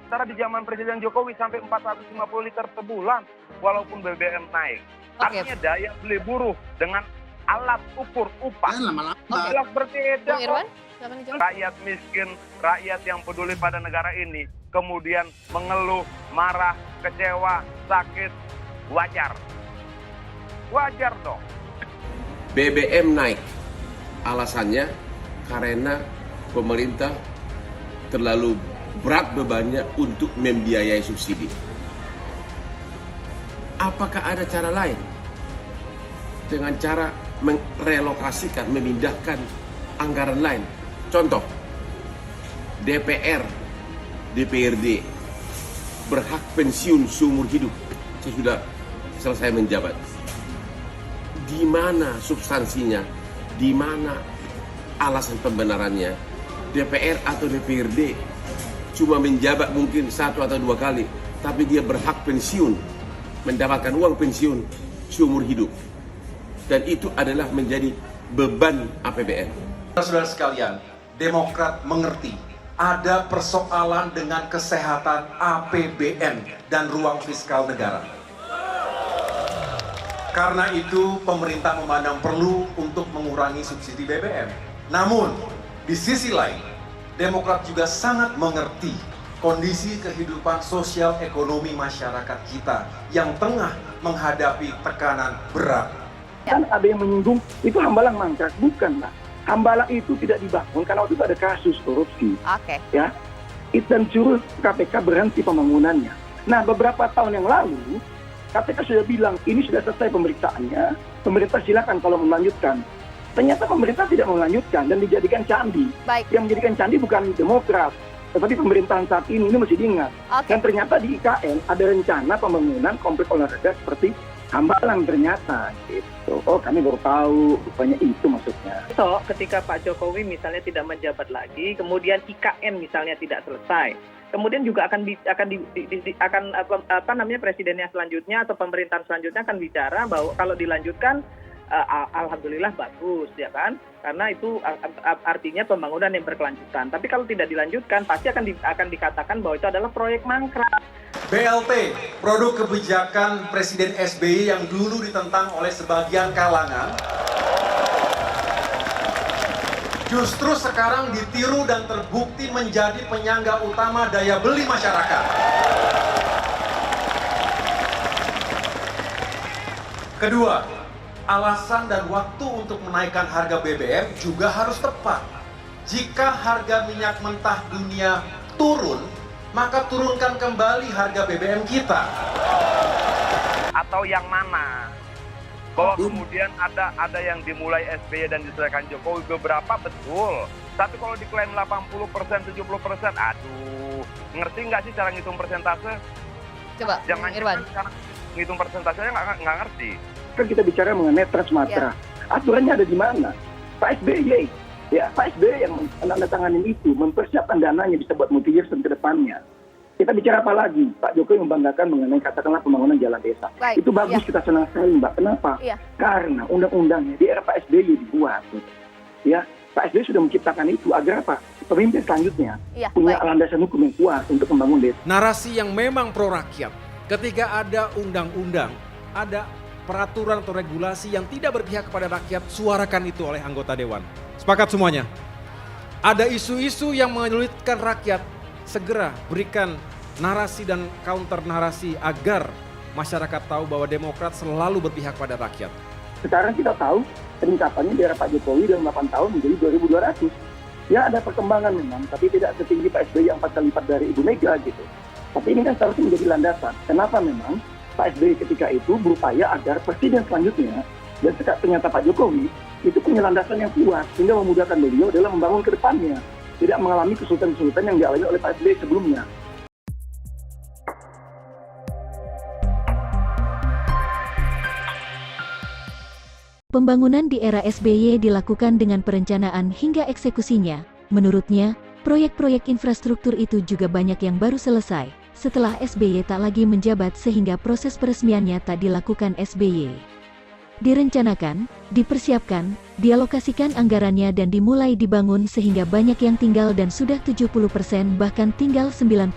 Sementara di zaman Presiden Jokowi sampai 450 liter per bulan, walaupun BBM naik. Artinya daya beli buruh dengan alat ukur upah jelas berbeda kok. Rakyat miskin, rakyat yang peduli pada negara ini, kemudian mengeluh, marah, kecewa, sakit, wajar. Wajar dong. BBM naik, alasannya karena pemerintah terlalu berat bebannya untuk membiayai subsidi. Apakah ada cara lain? Dengan cara merelokasikan, memindahkan anggaran lain. Contoh, DPR, DPRD berhak pensiun seumur hidup sesudah selesai menjabat. Di mana substansinya? Di mana alasan pembenarannya? DPR atau DPRD cuma menjabat mungkin 1 atau 2 kali, tapi dia berhak pensiun, mendapatkan uang pensiun seumur hidup. Dan itu adalah menjadi beban APBN. Saudara sekalian, Demokrat mengerti ada persoalan dengan kesehatan APBN dan ruang fiskal negara. Karena itu pemerintah memandang perlu untuk mengurangi subsidi BBM. Namun, di sisi lain, Demokrat juga sangat mengerti kondisi kehidupan sosial ekonomi masyarakat kita yang tengah menghadapi tekanan berat. Kan ada yang menyinggung itu hambalang mangkrak, bukan lah. Hambalang itu tidak dibangun karena waktu itu ada kasus korupsi. Ya, dan suruh KPK berhenti pembangunannya. Nah, beberapa tahun yang lalu KPK sudah bilang ini sudah selesai pemeriksaannya, pemerintah silakan kalau melanjutkan. Ternyata pemerintah tidak melanjutkan dan dijadikan candi. Yang menjadikan candi bukan Demokrat, tetapi pemerintahan saat ini mesti diingat. Dan ternyata di IKN ada rencana pembangunan kompleks olahraga seperti Hambalang ternyata gitu. Oh, kami baru tahu rupanya itu maksudnya. So, ketika Pak Jokowi misalnya tidak menjabat lagi, kemudian IKN misalnya tidak selesai, kemudian juga akan presidennya selanjutnya atau pemerintahan selanjutnya akan bicara bahwa kalau dilanjutkan alhamdulillah bagus, ya kan? Karena itu artinya pembangunan yang berkelanjutan. Tapi kalau tidak dilanjutkan pasti akan dikatakan bahwa itu adalah proyek mangkrak. BLT, produk kebijakan Presiden SBY yang dulu ditentang oleh sebagian kalangan, justru sekarang ditiru dan terbukti menjadi penyangga utama daya beli masyarakat. Kedua, alasan dan waktu untuk menaikkan harga BBM juga harus tepat. Jika harga minyak mentah dunia turun, maka turunkan kembali harga BBM kita. Atau yang mana? Bahwa kemudian ada yang dimulai SBY dan diselesaikan Jokowi, beberapa betul. Tapi kalau diklaim 80%, 70%, aduh, ngerti nggak sih cara ngitung persentase? Coba, jangan Irwan. Cara ngitung persentasenya nggak ngerti. Kan kita bicara mengenai Transmatra. Aturannya ada di mana? Pak SBY. Ya, Pak SBY yang menandatangani itu, mempersiapkan dananya bisa buat multi-year ke depannya. Kita bicara apa lagi? Pak Jokowi membanggakan mengenai katakanlah pembangunan jalan desa. Itu bagus, kita senang sekali, Mbak. Kenapa? Karena undang-undangnya di era Pak SBY dibuat. Ya, Pak SBY sudah menciptakan itu agar apa? Pemimpin selanjutnya punya landasan hukum yang kuat untuk membangun desa. Narasi yang memang pro rakyat. Ketika ada undang-undang, ada peraturan atau regulasi yang tidak berpihak kepada rakyat, suarakan itu oleh anggota dewan. Sepakat semuanya? Ada isu-isu yang menyulitkan rakyat, segera berikan narasi dan counter narasi agar masyarakat tahu bahwa Demokrat selalu berpihak pada rakyat. Sekarang kita tahu peningkatannya di era Pak Jokowi dalam 8 tahun menjadi 2.200. Ya ada perkembangan memang, tapi tidak setinggi Pak SBY yang 4 kali lipat dari Ibu Mega gitu. Tapi ini kan seharusnya menjadi landasan. Kenapa memang Pak SBY ketika itu berupaya agar presiden selanjutnya dan ternyata Pak Jokowi itu punya landasan yang kuat sehingga memudahkan beliau dalam membangun ke depannya, tidak mengalami kesulitan-kesulitan yang dialami oleh Pak SBY sebelumnya. Pembangunan di era SBY dilakukan dengan perencanaan hingga eksekusinya. Menurutnya, proyek-proyek infrastruktur itu juga banyak yang baru selesai setelah SBY tak lagi menjabat sehingga proses peresmiannya tak dilakukan SBY. direncanakan, dipersiapkan, dialokasikan anggarannya dan dimulai dibangun sehingga banyak yang tinggal dan sudah 70% bahkan tinggal 90%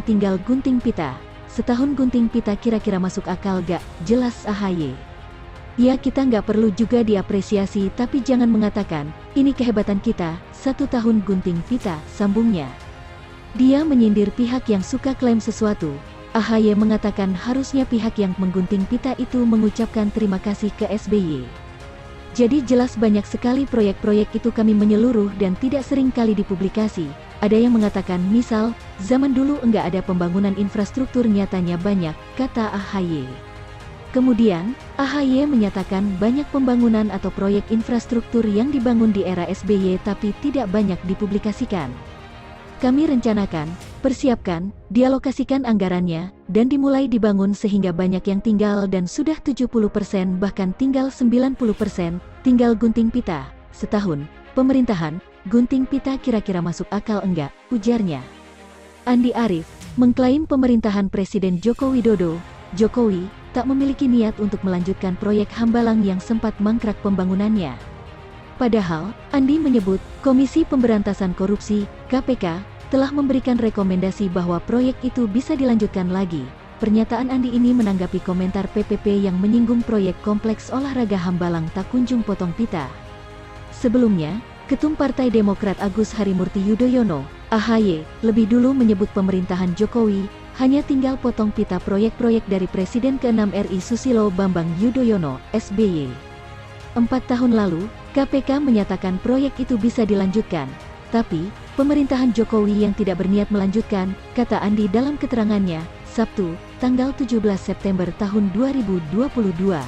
tinggal gunting pita. Setahun gunting pita kira-kira masuk akal gak? Jelas AHY. Ya kita nggak perlu juga diapresiasi tapi jangan mengatakan, ini kehebatan kita, 1 tahun gunting pita, sambungnya. Dia menyindir pihak yang suka klaim sesuatu. AHY mengatakan harusnya pihak yang menggunting pita itu mengucapkan terima kasih ke SBY. Jadi jelas banyak sekali proyek-proyek itu kami menyeluruh dan tidak sering kali dipublikasi. Ada yang mengatakan misal, zaman dulu enggak ada pembangunan infrastruktur nyatanya banyak, kata AHY. Kemudian, AHY menyatakan banyak pembangunan atau proyek infrastruktur yang dibangun di era SBY tapi tidak banyak dipublikasikan. Kami rencanakan, persiapkan, dialokasikan anggarannya, dan dimulai dibangun sehingga banyak yang tinggal dan sudah 70% bahkan tinggal 90%, tinggal gunting pita. Setahun, pemerintahan, gunting pita kira-kira masuk akal enggak, ujarnya. Andi Arief, mengklaim pemerintahan Presiden Joko Widodo, Jokowi, tak memiliki niat untuk melanjutkan proyek Hambalang yang sempat mangkrak pembangunannya. Padahal, Andi menyebut, Komisi Pemberantasan Korupsi, KPK, telah memberikan rekomendasi bahwa proyek itu bisa dilanjutkan lagi. Pernyataan Andi ini menanggapi komentar PPP yang menyinggung proyek kompleks olahraga Hambalang tak kunjung potong pita. Sebelumnya, Ketum Partai Demokrat Agus Harimurti Yudhoyono, AHY, lebih dulu menyebut pemerintahan Jokowi hanya tinggal potong pita proyek-proyek dari Presiden ke-6 RI Susilo Bambang Yudhoyono, SBY. 4 tahun lalu, KPK menyatakan proyek itu bisa dilanjutkan. Tapi, pemerintahan Jokowi yang tidak berniat melanjutkan, kata Andi dalam keterangannya, Sabtu, tanggal 17 September tahun 2022.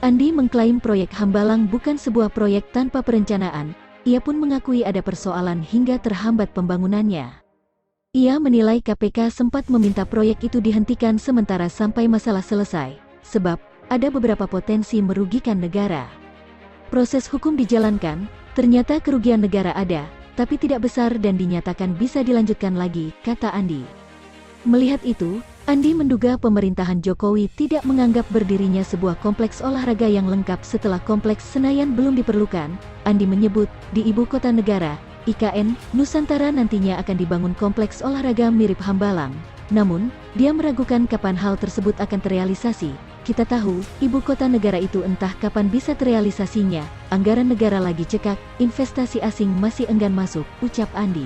Andi mengklaim proyek Hambalang bukan sebuah proyek tanpa perencanaan. Ia pun mengakui ada persoalan hingga terhambat pembangunannya. Ia menilai KPK sempat meminta proyek itu dihentikan sementara sampai masalah selesai, sebab ada beberapa potensi merugikan negara. Proses hukum dijalankan, ternyata kerugian negara ada, tapi tidak besar dan dinyatakan bisa dilanjutkan lagi, kata Andi. Melihat itu, Andi menduga pemerintahan Jokowi tidak menganggap berdirinya sebuah kompleks olahraga yang lengkap setelah kompleks Senayan belum diperlukan. Andi menyebut, di ibu kota negara, IKN, Nusantara nantinya akan dibangun kompleks olahraga mirip Hambalang. Namun, dia meragukan kapan hal tersebut akan terrealisasi. Kita tahu, ibu kota negara itu entah kapan bisa terrealisasinya, anggaran negara lagi cekak, investasi asing masih enggan masuk, ucap Andi.